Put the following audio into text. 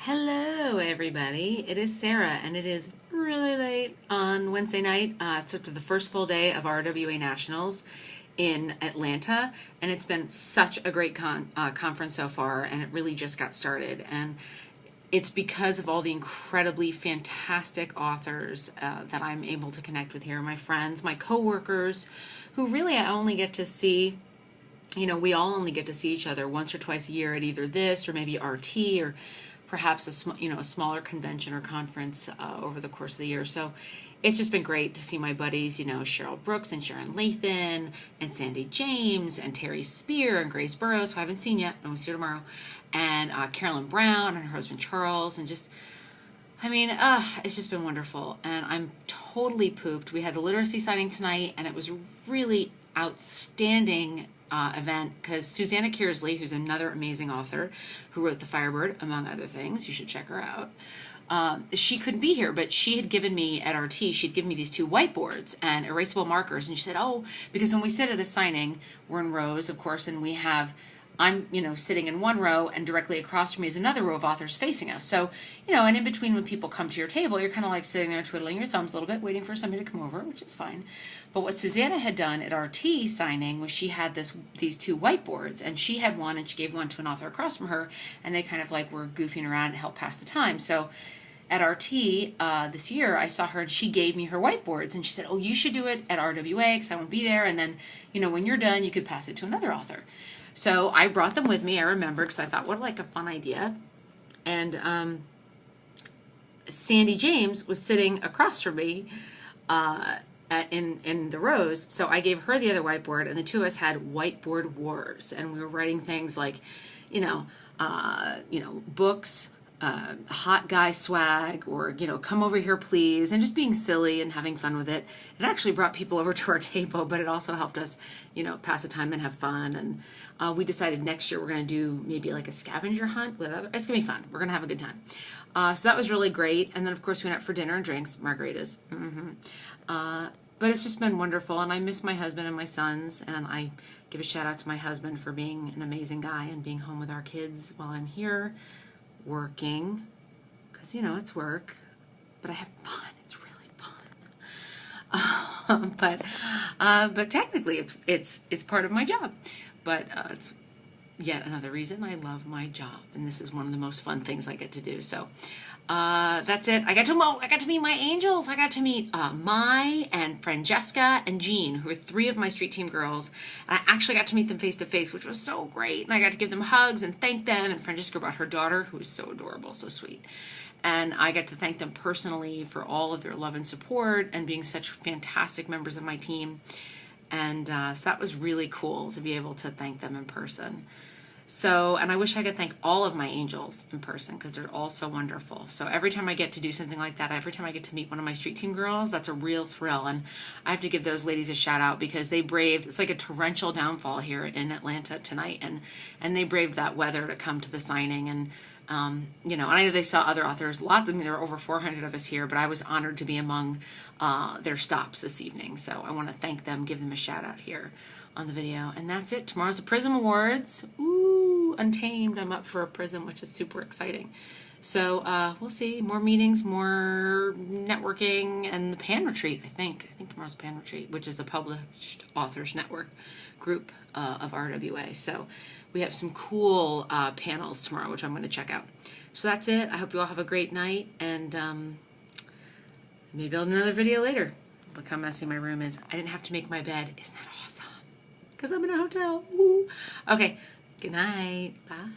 Hello, everybody. It is Sarah, and it is really late on Wednesday night. It's up to the first full day of RWA Nationals in Atlanta, and it's been such a great conference so far, and it really just got started. And it's because of all the incredibly fantastic authors that I'm able to connect with here. My friends, my coworkers, who really I only get to see. We all only get to see each other once or twice a year at either this or maybe RT or perhaps a smaller convention or conference over the course of the year. So it's just been great to see my buddies, Cheryl Brooks and Sharon Lathan and Sandy James and Terry Spear and Grace Burrows, who I haven't seen yet, and we'll see her tomorrow, and Carolyn Brown and her husband Charles, and it's just been wonderful. And I'm totally pooped. We had the literacy signing tonight, and it was really outstanding event because Susanna Kearsley, who's another amazing author who wrote The Firebird, among other things, you should check her out. She couldn't be here, but she had given me at RT, she'd given me these two whiteboards and erasable markers, and she said, because when we sit at a signing, we're in rows, of course, and I'm sitting in one row, and directly across from me is another row of authors facing us. So, and in between when people come to your table, you're kind of like sitting there twiddling your thumbs a little bit, waiting for somebody to come over, which is fine. But what Susanna had done at RT signing was she had these two whiteboards, and she had one, and she gave one to an author across from her, and they kind of like were goofing around and helped pass the time. So at RT this year, I saw her, and she gave me her whiteboards, and she said, you should do it at RWA because I won't be there, and then, when you're done, you could pass it to another author. So I brought them with me, I remember, because I thought, what a fun idea. And Sandy James was sitting across from me in the rows, so I gave her the other whiteboard, and the two of us had whiteboard wars, and we were writing things like, books, hot guy swag, or, come over here please, and just being silly and having fun with it. It actually brought people over to our table, but it also helped us, pass the time and have fun. And we decided next year we're going to do maybe like a scavenger hunt with other. It's going to be fun. We're going to have a good time. So that was really great. And then of course we went out for dinner and drinks, margaritas. But it's just been wonderful, and I miss my husband and my sons, and I give a shout out to my husband for being an amazing guy and being home with our kids while I'm here working, because it's work, but I have fun. It's really fun. But technically it's part of my job. But it's yet another reason I love my job, and this is one of the most fun things I get to do. So that's it. I got to meet my angels. I got to meet Mai and Francesca and Jean, who are three of my street team girls. And I actually got to meet them face to face, which was so great. And I got to give them hugs and thank them. And Francesca brought her daughter, who is so adorable, so sweet. And I got to thank them personally for all of their love and support and being such fantastic members of my team. And so that was really cool to be able to thank them in person. So, and I wish I could thank all of my angels in person because they're all so wonderful. So every time I get to do something like that, every time I get to meet one of my street team girls, that's a real thrill. And I have to give those ladies a shout out because they braved, it's like a torrential downfall here in Atlanta tonight. And they braved that weather to come to the signing. And, and I know they saw other authors, lots of them, there were over 400 of us here, but I was honored to be among their stops this evening. So I want to thank them, give them a shout out here on the video. And that's it. Tomorrow's the Prism Awards. Ooh, Untamed. I'm up for a Prism, which is super exciting. So we'll see. More meetings, more networking, and the Pan Retreat, I think. I think tomorrow's the Pan Retreat, which is the Published Authors Network group of RWA. So we have some cool panels tomorrow, which I'm going to check out. So that's it. I hope you all have a great night, and maybe I'll do another video later. Look how messy my room is. I didn't have to make my bed. Isn't that awesome? Because I'm in a hotel. Ooh. Okay. Good night. Bye.